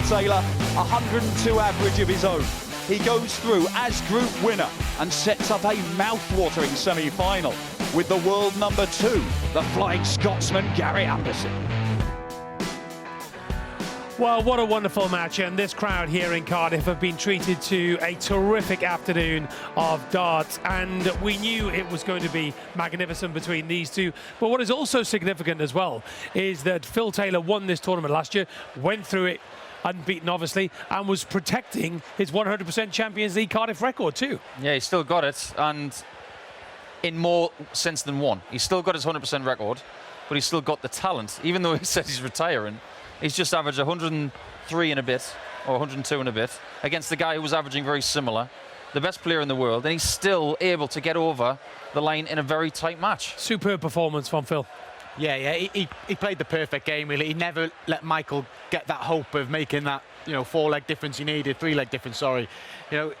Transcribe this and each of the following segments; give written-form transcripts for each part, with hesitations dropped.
Taylor, 102 average of his own. He goes through as group winner and sets up a mouth-watering semi-final with the world number 2, the Flying Scotsman Gary Anderson. Well, what a wonderful match, and this crowd here in Cardiff have been treated to a terrific afternoon of darts, and we knew it was going to be magnificent between these two. But what is also significant as well is that Phil Taylor won this tournament last year, went through it unbeaten obviously, and was protecting his 100% Champions League Cardiff record too. Yeah, he's still got it, and in more sense than one. He's still got his 100% record, but he's still got the talent. Even though he said he's retiring, he's just averaged 103 and a bit, or 102 and a bit, against the guy who was averaging very similar, the best player in the world, and he's still able to get over the line in a very tight match. Superb performance from Phil. Yeah, he played the perfect game, really. He never let Michael get that hope of making that, 4-leg difference he needed, 3-leg difference, sorry.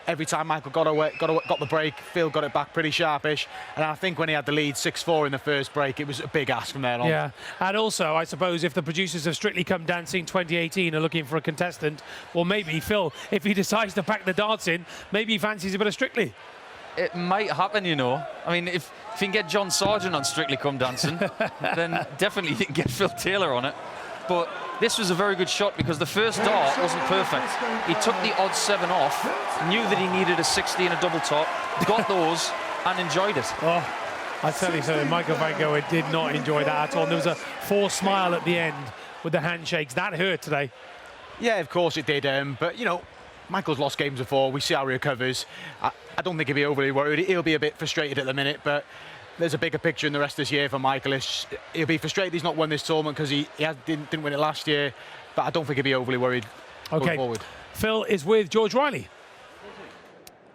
Every time Michael got the break, Phil got it back pretty sharpish. And I think when he had the lead 6-4 in the first break, it was a big ask from there on. Yeah, and also, I suppose, if the producers of Strictly Come Dancing 2018 are looking for a contestant, well, maybe Phil, if he decides to pack the darts in, maybe he fancies a bit of Strictly. It might happen, I mean, if you can get John Sargent on Strictly Come Dancing, then definitely you can get Phil Taylor on it. But this was a very good shot because the first dart wasn't perfect. He took the odd 7 off, knew that he needed a 60 and a double top, got those and enjoyed it. Oh, I tell you something, Michael van Gerwen did not enjoy that at all. There was a forced smile at the end with the handshakes. That hurt today. Yeah, of course it did. But, Michael's lost games before. We see how he recovers. I don't think he'll be overly worried. He'll be a bit frustrated at the minute, but there's a bigger picture in the rest of this year for Michael. He'll be frustrated he's not won this tournament because he didn't win it last year, but I don't think he'll be overly worried going forward. Phil is with George Riley.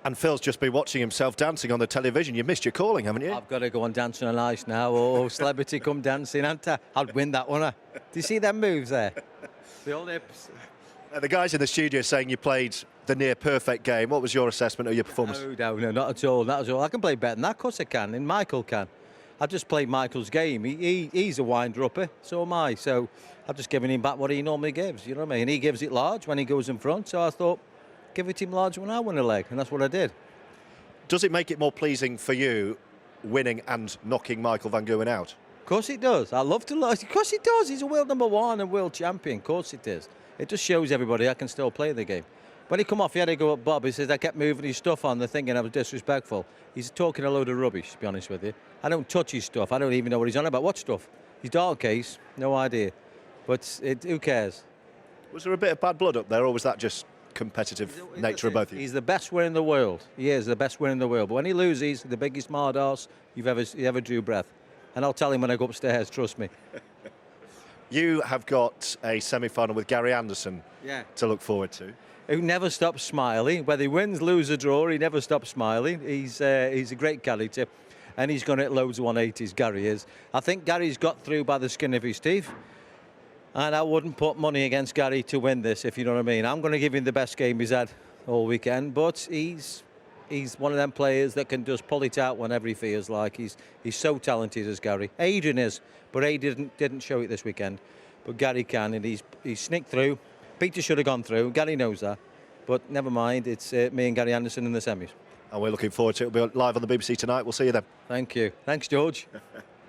And Phil's just been watching himself dancing on the television. You missed your calling, haven't you? I've got to go on Dancing on Ice now, or Celebrity Come Dancing, haven't I? I'd win that, wouldn't I? Do you see them moves there? The old hips. The guys in the studio saying you played the near-perfect game. What was your assessment of your performance? No, not at all, not at all. I can play better than that, of course I can, and Michael can. I've just played Michael's game. He's a winder-upper, so am I. So I've just given him back what he normally gives, you know what I mean? He gives it large when he goes in front, so I thought, give it him large when I win a leg, and that's what I did. Does it make it more pleasing for you winning and knocking Michael van Gerwen out? Of course it does. I love to lose. Of course it does. He's a world #1 and world champion. Of course it is. It just shows everybody I can still play the game. When he come off, he had to go up Bob. He says, I kept moving his stuff on, they're thinking I was disrespectful. He's talking a load of rubbish, to be honest with you. I don't touch his stuff. I don't even know what he's on about. What stuff? His dart case, no idea. But who cares? Was there a bit of bad blood up there, or was that just competitive nature of both of you? He's the best winner in the world. He is the best winner in the world. But when he loses, the biggest hard arse you ever drew breath. And I'll tell him when I go upstairs, trust me. You have got a semi-final with Gary Anderson to look forward to. Who never stops smiling. Whether he wins, lose or draw, he never stops smiling. He's a great character, and he's going to hit loads of 180s, Gary is. I think Gary's got through by the skin of his teeth, and I wouldn't put money against Gary to win this, if you know what I mean. I'm going to give him the best game he's had all weekend, but he's one of them players that can just pull it out whenever he feels like. He's so talented as Gary. Adrian is, but Adrian didn't show it this weekend. But Gary can, and he's sneaked through. Peter should have gone through. Gary knows that. But never mind, it's me and Gary Anderson in the semis. And we're looking forward to it. It'll be live on the BBC tonight. We'll see you then. Thank you. Thanks, George.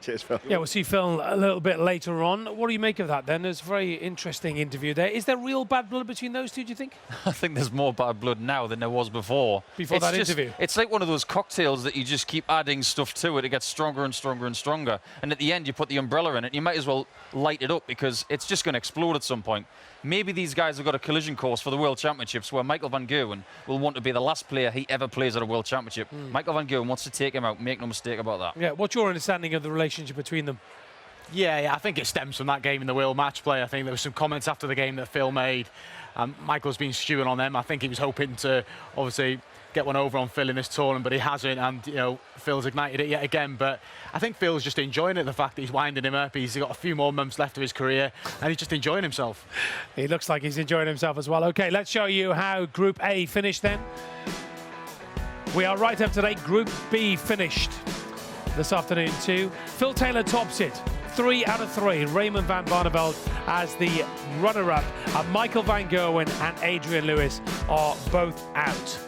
Cheers, Phil. Yeah, we'll see Phil a little bit later on. What do you make of that then? There's a very interesting interview there. Is there real bad blood between those two, do you think? I think there's more bad blood now than there was before. Before that interview? It's like one of those cocktails that you just keep adding stuff to it. It gets stronger and stronger and stronger. And at the end, you put the umbrella in it. You might as well light it up because it's just going to explode at some point. Maybe these guys have got a collision course for the World Championships where Michael van Gerwen will want to be the last player he ever plays at a World Championship. Michael van Gerwen wants to take him out. Make no mistake about that. Yeah, what's your understanding of the relationship between them? Yeah, I think it stems from that game in the World Match Play. I think there were some comments after the game that Phil made. Michael's been stewing on them. I think he was hoping to obviously get one over on Phil in this tournament, but he hasn't, and Phil's ignited it yet again. But I think Phil's just enjoying it, the fact that he's winding him up. He's got a few more months left of his career, and he's just enjoying himself. He looks like he's enjoying himself as well. Okay, let's show you how Group A finished then. We are right up to date. Group B finished this afternoon too. Phil Taylor tops it. 3 out of 3. Raymond van Barneveld as the runner-up. Michael van Gerwen and Adrian Lewis are both out.